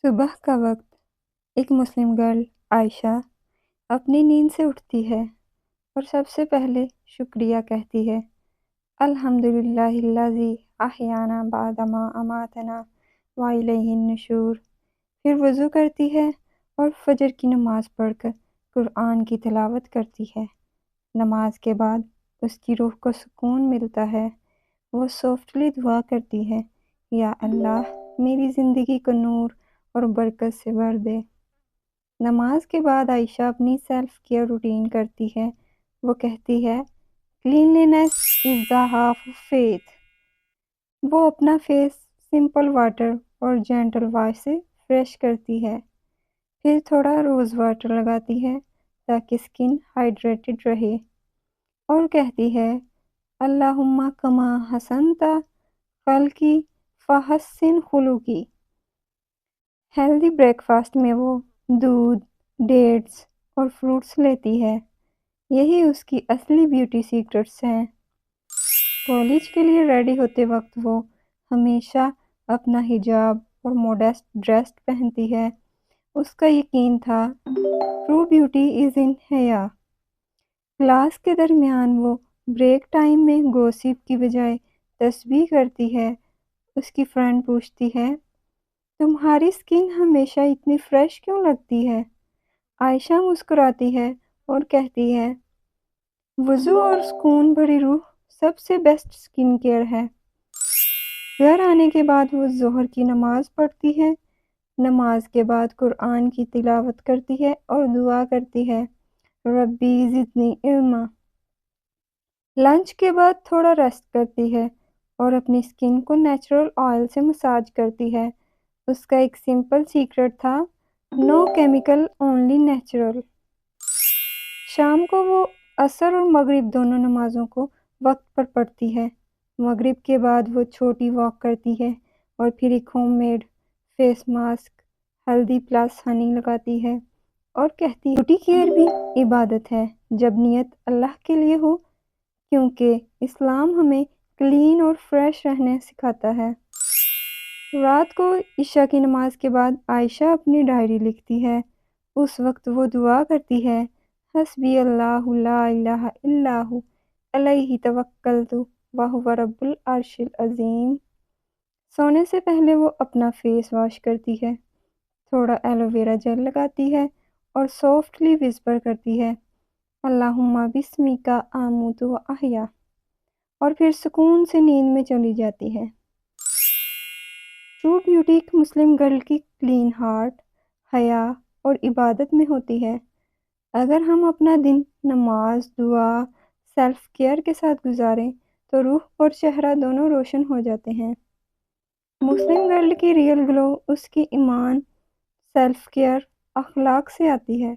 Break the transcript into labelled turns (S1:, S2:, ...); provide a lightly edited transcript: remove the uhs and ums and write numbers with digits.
S1: صبح کا وقت ایک مسلم گرل عائشہ اپنی نیند سے اٹھتی ہے اور سب سے پہلے شکریہ کہتی ہے، الحمدللہ الذی احیانا بعد ما اماتنا والیہ النشور۔ پھر وضو کرتی ہے اور فجر کی نماز پڑھ کر قرآن کی تلاوت کرتی ہے۔ نماز کے بعد اس کی روح کو سکون ملتا ہے۔ وہ سافٹلی دعا کرتی ہے، یا اللہ میری زندگی کو نور اور برکت سے بھر دے۔ نماز کے بعد عائشہ اپنی سیلف کیئر روٹین کرتی ہے۔ وہ کہتی ہے، cleanliness is the half of faith. وہ اپنا فیس سمپل واٹر اور جینٹل واش سے فریش کرتی ہے، پھر تھوڑا روز واٹر لگاتی ہے تاکہ اسکن ہائیڈریٹڈ رہے، اور کہتی ہے، اللہم کما حسنت خلقی فحسن خلقی۔ ہیلدی بریک فاسٹ میں وہ دودھ، ڈیٹس اور فروٹس لیتی ہے۔ یہی اس کی اصلی بیوٹی سیکرٹس ہیں۔ کالج کے لیے ریڈی ہوتے وقت وہ ہمیشہ اپنا حجاب اور موڈسٹ ڈریس پہنتی ہے۔ اس کا یقین تھا، ٹرو بیوٹی از ان حیا۔ کلاس کے درمیان وہ بریک ٹائم میں گوسپ کی بجائے تسبیح کرتی ہے۔ اس کی فرینڈ پوچھتی ہے، تمہاری اسکن ہمیشہ اتنی فریش کیوں لگتی ہے؟ عائشہ مسکراتی ہے اور کہتی ہے، وضو اور سکون بھری روح سب سے بیسٹ اسکن کیئر ہے۔ گھر آنے کے بعد وہ ظہر کی نماز پڑھتی ہے۔ نماز کے بعد قرآن کی تلاوت کرتی ہے اور دعا کرتی ہے، ربی زدنی علما۔ لنچ کے بعد تھوڑا ریسٹ کرتی ہے اور اپنی اسکن کو نیچرل آئل سے مساج کرتی ہے۔ اس کا ایک سمپل سیکرٹ تھا، نو کیمیکل اونلی نیچرل۔ شام کو وہ عصر اور مغرب دونوں نمازوں کو وقت پر پڑھتی ہے۔ مغرب کے بعد وہ چھوٹی واک کرتی ہے اور پھر ایک ہوم میڈ فیس ماسک ہلدی پلس ہنی لگاتی ہے اور کہتی ہے، بیوٹی کیئر بھی عبادت ہے جب نیت اللہ کے لیے ہو، کیونکہ اسلام ہمیں کلین اور فریش رہنے سکھاتا ہے۔ رات کو عشاء کی نماز کے بعد عائشہ اپنی ڈائری لکھتی ہے۔ اس وقت وہ دعا کرتی ہے، حسبی اللہ لا الہ الا ہو علیہ توکلت وہو رب العرش العظیم۔ سونے سے پہلے وہ اپنا فیس واش کرتی ہے، تھوڑا ایلو ویرا جیل لگاتی ہے اور سافٹلی وسپر کرتی ہے، اللہم بسمک آموت و احیا، اور پھر سکون سے نیند میں چلی جاتی ہے۔ ٹرو بیوٹی ایک مسلم گرل کی کلین ہارٹ، حیا اور عبادت میں ہوتی ہے۔ اگر ہم اپنا دن نماز، دعا، سیلف کیئر کے ساتھ گزاریں تو روح اور چہرہ دونوں روشن ہو جاتے ہیں۔ مسلم گرل کی ریئل گلو اس کی ایمان، سیلف کیئر، اخلاق سے آتی ہے۔